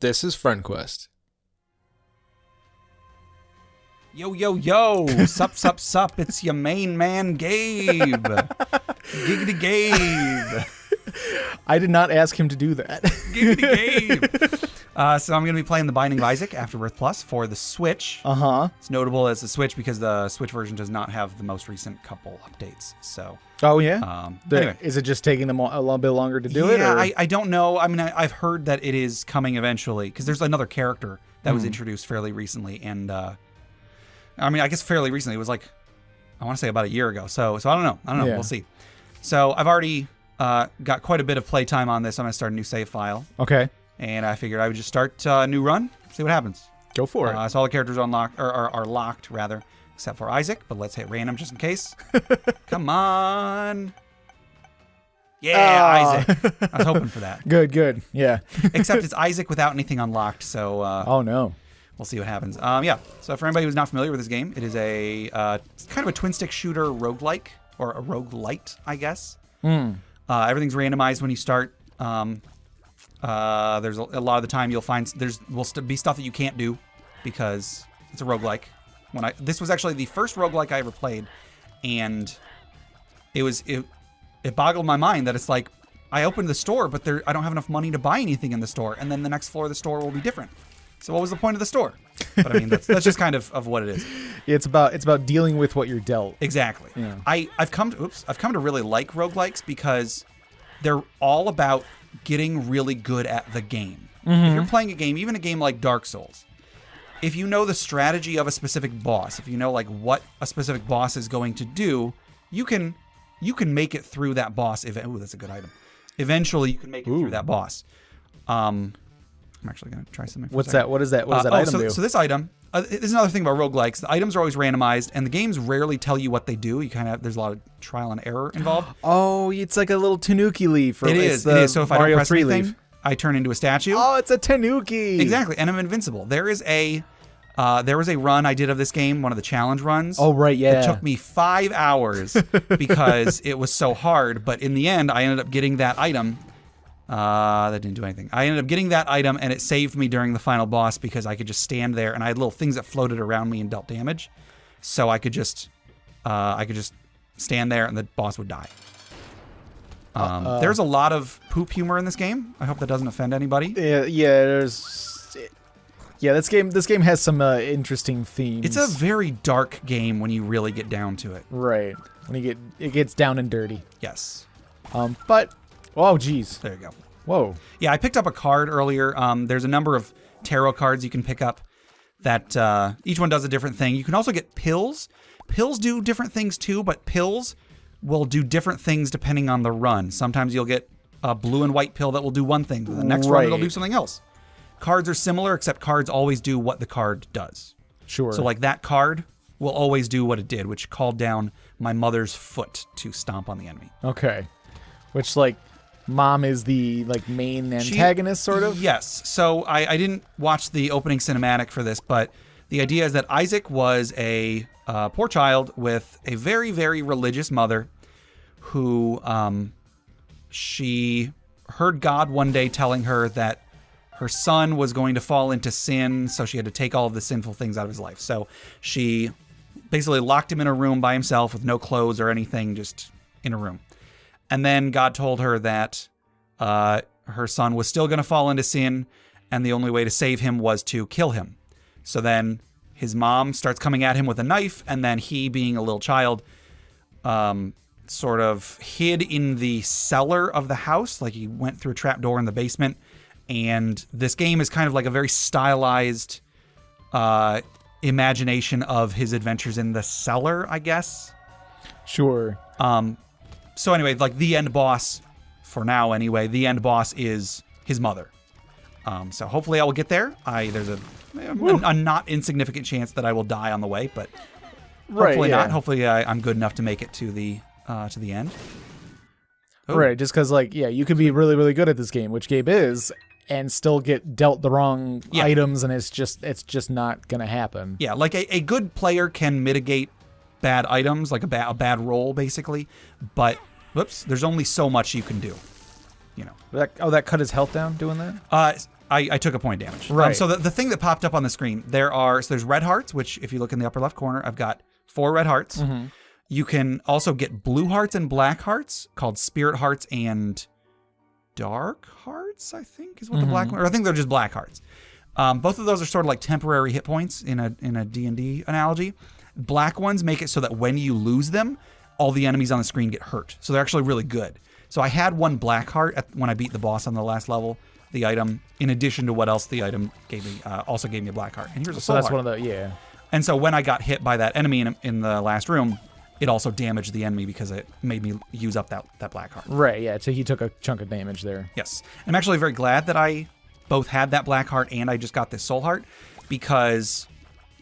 This is FriendQuest. Yo, yo, yo. Sup. It's your main man, Gabe. Giggity Gabe. I did not ask him to do that. Giggity Gabe. So I'm going to be playing The Binding of Isaac Afterbirth Plus for the Switch. Uh-huh. It's notable as the Switch because the Switch version does not have the most recent couple updates. So. Oh, yeah? Anyway. Is it just taking them a little bit longer to do it? Yeah, or? I don't know. I mean, I've heard that it is coming eventually because there's another character that was introduced fairly recently. And, I mean, I guess fairly recently. It was like, I want to say about a year ago. So I don't know. Yeah. We'll see. So I've already got quite a bit of playtime on this. I'm going to start a new save file. Okay. And I figured I would just start a new run, see what happens. Go for it. So all the characters are locked, rather, except for Isaac. But let's hit random just in case. Come on. Yeah, Isaac. I was hoping for that. Good. Yeah. Except it's Isaac without anything unlocked. So oh, no. We'll see what happens. Yeah. So for anybody who's not familiar with this game, it is a kind of a twin-stick shooter roguelike, or a roguelite, I guess. Everything's randomized when you start. There's a lot of the time you'll find will be stuff that you can't do because it's a roguelike. This was actually the first roguelike I ever played, and it boggled my mind that it's like I opened the store, but I don't have enough money to buy anything in the store, and then the next floor of the store will be different. So what was the point of the store? But I mean, that's just kind of what it is. It's about dealing with what you're dealt. Exactly. Yeah. I've come to really like roguelikes because they're all about getting really good at the game. If you're playing a game, even a game like Dark Souls, if you know the strategy of a specific boss, if you know like what a specific boss is going to do, you can make it through that boss. Ooh, that's a good item. Eventually, you can make it through that boss. I'm actually going to try something. What's that? What is that? What does that item do? So this item, there's another thing about roguelikes. The items are always randomized, and the games rarely tell you what they do. There's a lot of trial and error involved. Oh, it's like a little tanuki leaf. It is. So if Mario I don't press 3 anything, leaf. I turn into a statue. Oh, it's a tanuki. Exactly, and I'm invincible. There was a run I did of this game, one of the challenge runs. Oh, right, yeah. It took me 5 hours because it was so hard, but in the end, I ended up getting that item. That didn't do anything. I ended up getting that item, and it saved me during the final boss because I could just stand there, and I had little things that floated around me and dealt damage. So I could just stand there, and the boss would die. There's a lot of poop humor in this game. I hope that doesn't offend anybody. This game has some interesting themes. It's a very dark game when you really get down to it. Right. When it gets down and dirty. Yes. But oh, geez. There you go. Whoa. Yeah, I picked up a card earlier. There's a number of tarot cards you can pick up that each one does a different thing. You can also get pills. Pills do different things too, but pills will do different things depending on the run. Sometimes you'll get a blue and white pill that will do one thing. The next run it'll do something else. Cards are similar, except cards always do what the card does. Sure. So like that card will always do what it did, which called down my mother's foot to stomp on the enemy. Okay. Which like Mom is the like main antagonist, sort of? Yes. So I didn't watch the opening cinematic for this, but the idea is that Isaac was a poor child with a very, very religious mother who she heard God one day telling her that her son was going to fall into sin, so she had to take all of the sinful things out of his life. So she basically locked him in a room by himself with no clothes or anything, just in a room. And then God told her that her son was still going to fall into sin, and the only way to save him was to kill him. So then his mom starts coming at him with a knife, and then he, being a little child, sort of hid in the cellar of the house, like he went through a trap door in the basement. And this game is kind of like a very stylized imagination of his adventures in the cellar, I guess. Sure. So anyway, like the end boss, for now anyway, the end boss is his mother. So hopefully I will get there. There's a not insignificant chance that I will die on the way, but hopefully not. Hopefully I'm good enough to make it to the end. Ooh. Right, just because you could be really, really good at this game, which Gabe is, and still get dealt the wrong items, and it's just not gonna happen. Yeah, like a good player can mitigate bad items, like a bad roll, basically. But there's only so much you can do. You know. That cut his health down doing that? I took a point of damage. Right. So the thing that popped up on the screen, there's red hearts, which if you look in the upper left corner, I've got 4 red hearts. Mm-hmm. You can also get blue hearts and black hearts called spirit hearts and dark hearts, I think is what the black one, or I think they're just black hearts. Both of those are sort of like temporary hit points in a D&D analogy. Black ones make it so that when you lose them, all the enemies on the screen get hurt. So they're actually really good. So I had 1 black heart when I beat the boss on the last level. The item, in addition to what else the item gave me, also gave me a black heart. And here's a soul that's heart. one of the, yeah. And so when I got hit by that enemy in the last room, it also damaged the enemy because it made me use up that black heart. Right, yeah. So he took a chunk of damage there. Yes. I'm actually very glad that I both had that black heart and I just got this soul heart, because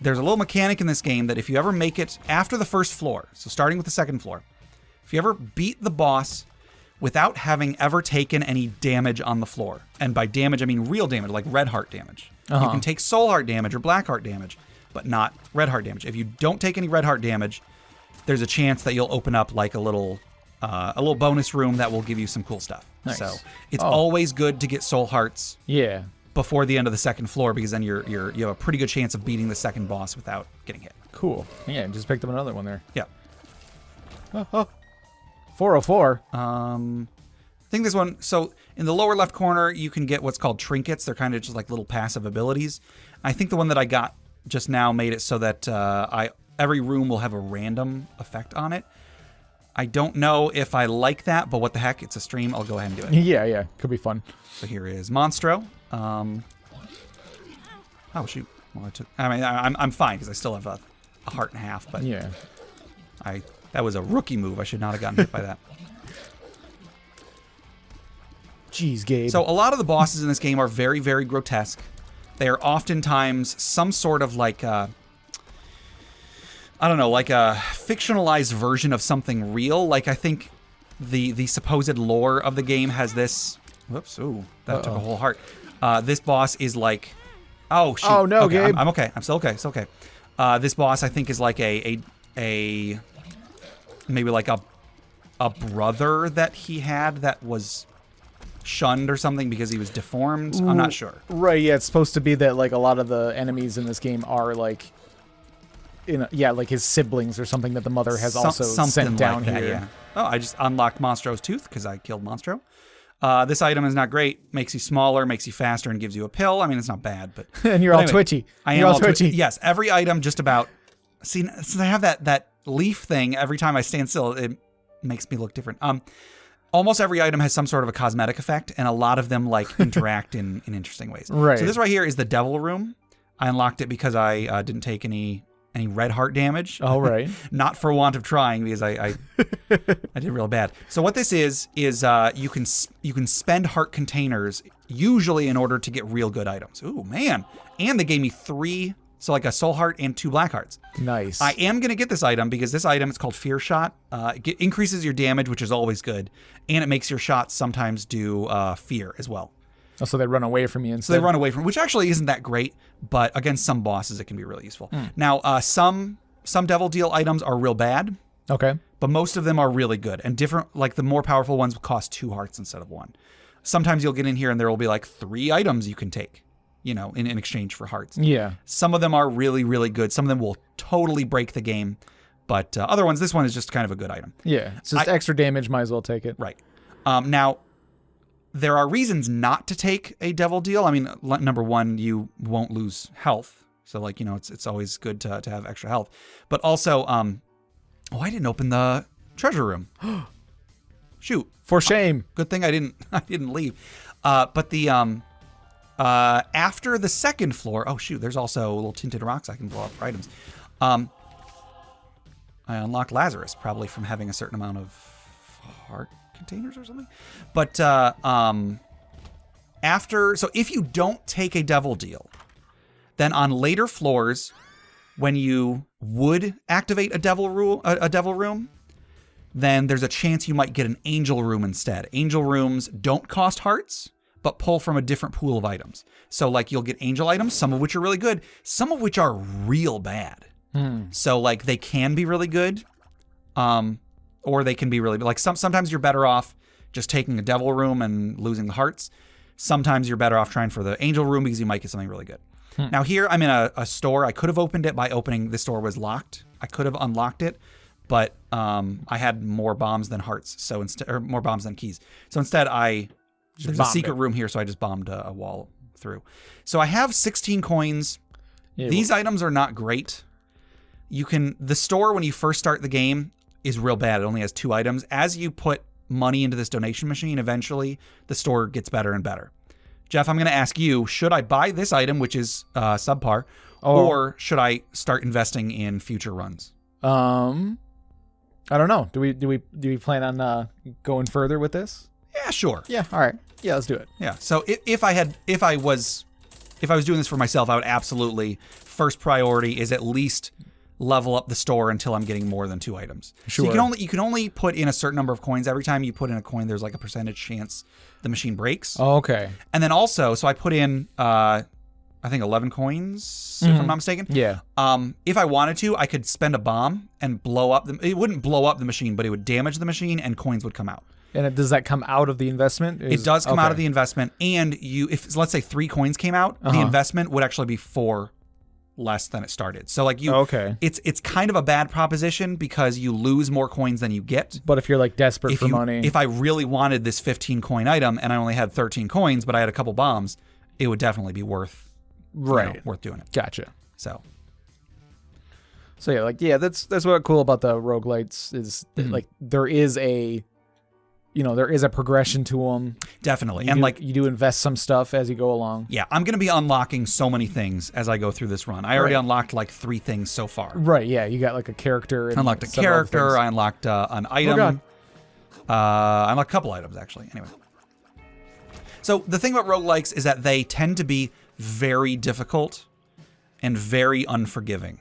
there's a little mechanic in this game that if you ever make it after the first floor, so starting with the second floor, if you ever beat the boss without having ever taken any damage on the floor, and by damage I mean real damage, like red heart damage. You can take soul heart damage or black heart damage, but not red heart damage. If you don't take any red heart damage, there's a chance that you'll open up like a little bonus room that will give you some cool stuff. Nice. So it's always good to get soul hearts before the end of the second floor, because then you have a pretty good chance of beating the second boss without getting hit. Cool. Yeah, just picked up another one there. Yeah. 404. I think this one, so in the lower left corner, you can get what's called trinkets. They're kind of just like little passive abilities. I think the one that I got just now made it so that every room will have a random effect on it. I don't know if I like that, but what the heck? It's a stream. I'll go ahead and do it. Yeah. Could be fun. So here is Monstro. Oh, shoot. Well, I'm fine because I still have a heart and a half, but yeah. That was a rookie move. I should not have gotten hit by that. Jeez, Gabe. So a lot of the bosses in this game are very, very grotesque. They are oftentimes some sort of like a fictionalized version of something real. Like I think the supposed lore of the game has this. Whoops! Ooh, that took a whole heart. This boss is like, oh shoot! Oh no, okay, Gabe. I'm okay. I'm still okay. It's okay. This boss I think is like a maybe like a brother that he had that was shunned or something because he was deformed. I'm not sure. Right, yeah, it's supposed to be that like a lot of the enemies in this game are like like his siblings or something that the mother has also sent down like here. Yeah. Oh, I just unlocked Monstro's tooth because I killed Monstro. This item is not great. Makes you smaller, makes you faster, and gives you a pill. I mean, it's not bad, but and you're all twitchy. You're all twitchy. Yes, every item just about. See, since I have that leaf thing, every time I stand still, it makes me look different. Almost every item has some sort of a cosmetic effect, and a lot of them like interact in interesting ways. Right. So this right here is the Devil Room. I unlocked it because I didn't take any red heart damage. Oh, right. Not for want of trying, because I did real bad. So what this is you can spend heart containers usually in order to get real good items. Ooh, man. And they gave me 3, so like a soul heart and 2 black hearts. Nice. I am going to get this item because this item is called Fear Shot. It increases your damage, which is always good. And it makes your shots sometimes do fear as well. Oh, so they run away from you instead? So they run away from, which actually isn't that great, but against some bosses it can be really useful. Now, some Devil Deal items are real bad. Okay. But most of them are really good. And different, like the more powerful ones cost 2 hearts instead of 1. Sometimes you'll get in here and there will be like 3 items you can take, in exchange for hearts. Yeah. Some of them are really, really good. Some of them will totally break the game. But other ones, this one is just kind of a good item. Yeah. It's just extra damage, might as well take it. Right. Now, there are reasons not to take a Devil Deal. I mean, number one, you won't lose health. So, like, it's always good to have extra health. But also, I didn't open the treasure room. Shoot. For shame. Good thing I didn't leave. But the after the second floor, oh shoot, there's also little tinted rocks I can blow up for items. I unlocked Lazarus, probably from having a certain amount of heart containers or something. But so if you don't take a Devil Deal, then on later floors, when you would activate a devil room, then there's a chance you might get an angel room instead. Angel rooms don't cost hearts, but pull from a different pool of items. So like you'll get angel items, some of which are really good, some of which are real bad. So like they can be really good, or they can be really like sometimes you're better off just taking a devil room and losing the hearts. Sometimes you're better off trying for the angel room because you might get something really good. Now here I'm in a store. I could have opened it by opening. This store was locked. I could have unlocked it, but I had more bombs than hearts, so instead, or more bombs than keys. So instead, there's a secret room here, so I just bombed a wall through. So I have 16 coins. Yeah, these items are not great. The store when you first start the game is real bad. It only has 2 items. As you put money into this donation machine, eventually the store gets better and better. Jeff, I'm going to ask you, should I buy this item, which is subpar, or should I start investing in future runs? I don't know. Do we plan on going further with this? Yeah, sure. Yeah, all right. Yeah, let's do it. Yeah. So if I was doing this for myself, I would absolutely, first priority is at least level up the store until I'm getting more than 2 items. Sure. So you can only put in a certain number of coins. Every time you put in a coin, there's like a percentage chance the machine breaks. Oh, okay. And then also, so I put in I think 11 coins, if I'm not mistaken. Yeah. If I wanted to, I could spend a bomb and blow up it wouldn't blow up the machine, but it would damage the machine and coins would come out. And does that come out of the investment? It does come out of the investment, and if let's say 3 coins came out, the investment would actually be 4 less than it started. So like it's kind of a bad proposition because you lose more coins than you get. But if you're like desperate for money, if I really wanted this 15 coin item and I only had 13 coins, but I had a couple bombs, it would definitely be worth worth doing it. Gotcha. So yeah, that's what's cool about the roguelites is that, like there is a progression to them. Definitely. You do invest some stuff as you go along. Yeah, I'm going to be unlocking so many things as I go through this run. I already unlocked like 3 things so far. Right, yeah. You got like a character. I unlocked a character. I unlocked an item. Oh, God. I unlocked a couple items, actually. Anyway. So the thing about roguelikes is that they tend to be very difficult and very unforgiving.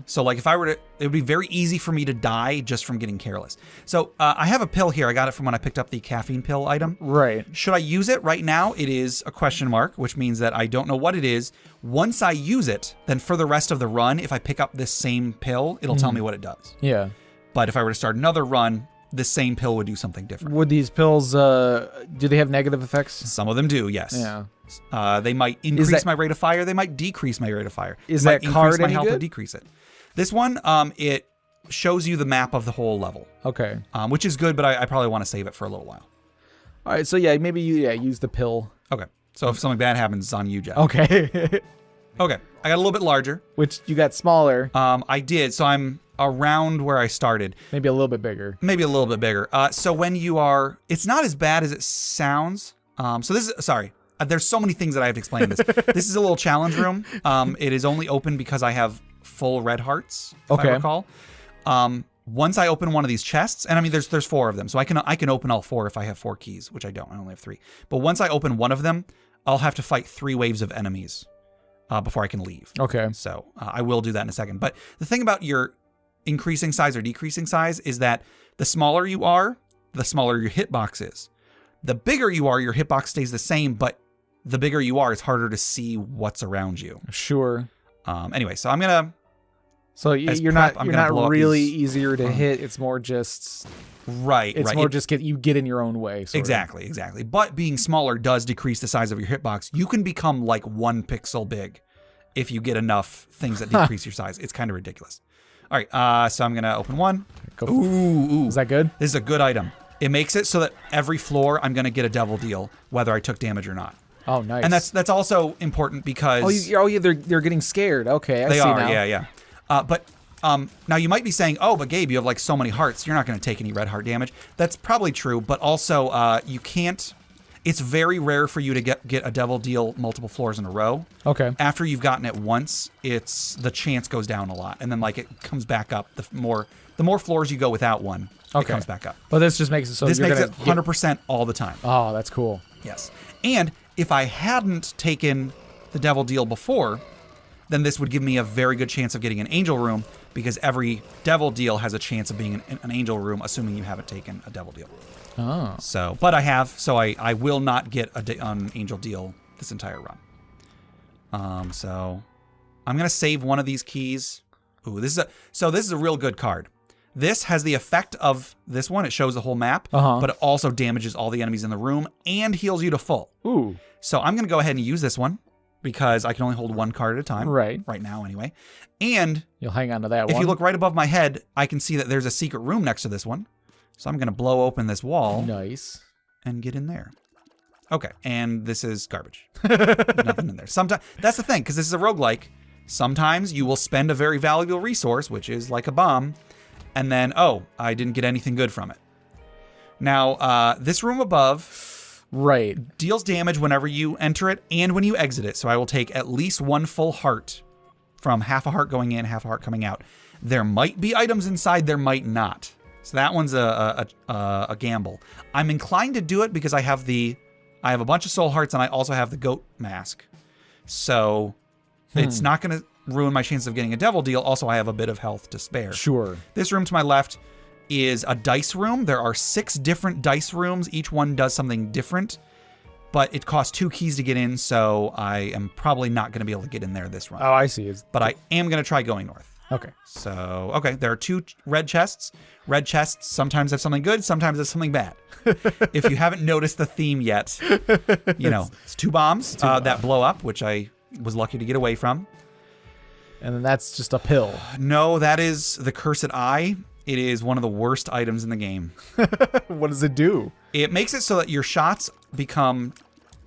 So like if I were to, it would be very easy for me to die just from getting careless. So I have a pill here. I got it from when I picked up the caffeine pill item. Right. Should I use it right now? It is a question mark, which means that I don't know what it is. Once I use it, then for the rest of the run, if I pick up this same pill, it'll tell me what it does. Yeah. But if I were to start another run, this same pill would do something different. Would these pills, do they have negative effects? Some of them do, yes. Yeah. They might increase my rate of fire. They might decrease my rate of fire. Is that card my any health good? Or decrease it. This one, it shows you the map of the whole level. Okay. Which is good, but I probably want to save it for a little while. All right, so yeah, maybe you use the pill. Okay. So if something bad happens, it's on you, Jeff. Okay. Okay. I got a little bit larger. Which you got smaller. I did. So I'm around where I started. Maybe a little bit bigger. Maybe a little bit bigger. So when you are, it's not as bad as it sounds. So this is, sorry. There's so many things that I have to explain in this. This is a little challenge room. It is only open because I have full red hearts, if I recall. Once I open one of these chests, and I mean, there's 4 of them, so I can open all 4 if I have 4 keys, which I don't. I only have 3. But once I open one of them, I'll have to fight 3 waves of enemies before I can leave. Okay. So I will do that in a second. But the thing about your increasing size or decreasing size is that the smaller you are, the smaller your hitbox is. The bigger you are, your hitbox stays the same, but the bigger you are, it's harder to see what's around you. Sure. Anyway, so I'm gonna. So you're not really easier to hit. It's more just. Right. It's more just you get in your own way. Exactly. But being smaller does decrease the size of your hitbox. You can become like 1 pixel big if you get enough things that decrease your size. It's kind of ridiculous. All right. So I'm gonna open one. Ooh. Is that good? This is a good item. It makes it so that every floor I'm gonna get a devil deal, whether I took damage or not. Oh, nice. And that's also important because they're getting scared. Okay, they see are. now. Yeah. But now you might be saying, oh, but Gabe, you have like so many hearts, you're not going to take any red heart damage. That's probably true, but also you can't. It's very rare for you to get a devil deal multiple floors in a row. Okay. After you've gotten it once, the chance goes down a lot, and then like it comes back up. The more floors you go without one, it comes back up. But this just makes it so this makes it 100% all the time. Oh, that's cool. Yes. And if I hadn't taken the devil deal before, then this would give me a very good chance of getting an angel room because every devil deal has a chance of being an angel room, assuming you haven't taken a devil deal. Oh. So, but I have, so I will not get an angel deal this entire run. So I'm going to save one of these keys. Ooh, this is a real good card. This has the effect of this one. It shows the whole map, but it also damages all the enemies in the room and heals you to full. Ooh. So I'm going to go ahead and use this one because I can only hold one card at a time. Right now, anyway. And you'll hang on to that one. If you look right above my head, I can see that there's a secret room next to this one. So I'm going to blow open this wall. Nice. And get in there. Okay, and this is garbage. Nothing in there. Sometimes that's the thing, because this is a roguelike. Sometimes you will spend a very valuable resource, which is like a bomb, and then, oh, I didn't get anything good from it. Now, this room above deals damage whenever you enter it and when you exit it. So I will take at least one full heart from half a heart going in, half a heart coming out. There might be items inside, there might not. So that one's a gamble. I'm inclined to do it because I have a bunch of soul hearts and I also have the goat mask. So it's not going to ruin my chances of getting a devil deal. Also, I have a bit of health to spare. Sure. This room to my left is a dice room. There are 6 different dice rooms. Each one does something different, but it costs 2 keys to get in, so I am probably not going to be able to get in there this run. Oh, I see. But I am going to try going north. Okay. So, okay, there are 2 red chests. Red chests sometimes have something good, sometimes have something bad. If you haven't noticed the theme yet, it's 2 bombs that blow up, which I was lucky to get away from. And then that's just a pill. No, that is the Cursed Eye. It is one of the worst items in the game. What does it do? It makes it so that your shots become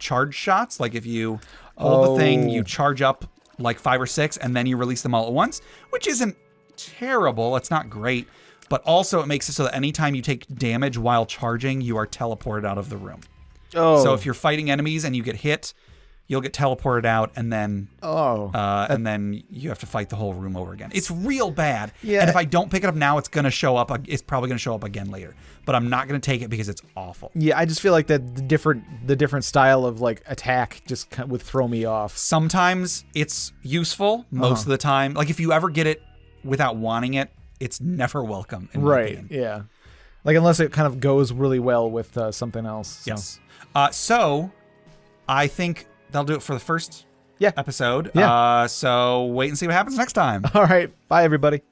charge shots. Like if you hold the thing, you charge up like 5 or 6, and then you release them all at once, which isn't terrible. It's not great. But also it makes it so that anytime you take damage while charging, you are teleported out of the room. Oh. So if you're fighting enemies and you get hit, you'll get teleported out, and then and then you have to fight the whole room over again. It's real bad. Yeah. And if I don't pick it up now, it's gonna show up. It's probably gonna show up again later. But I'm not gonna take it because it's awful. Yeah, I just feel like that the different style of like attack just would throw me off. Sometimes it's useful. Most of the time, like if you ever get it without wanting it, it's never welcome. In my opinion. Yeah. Like unless it kind of goes really well with something else. So. Yes. So I think that'll do it for the first episode. Yeah. So wait and see what happens next time. All right. Bye, everybody.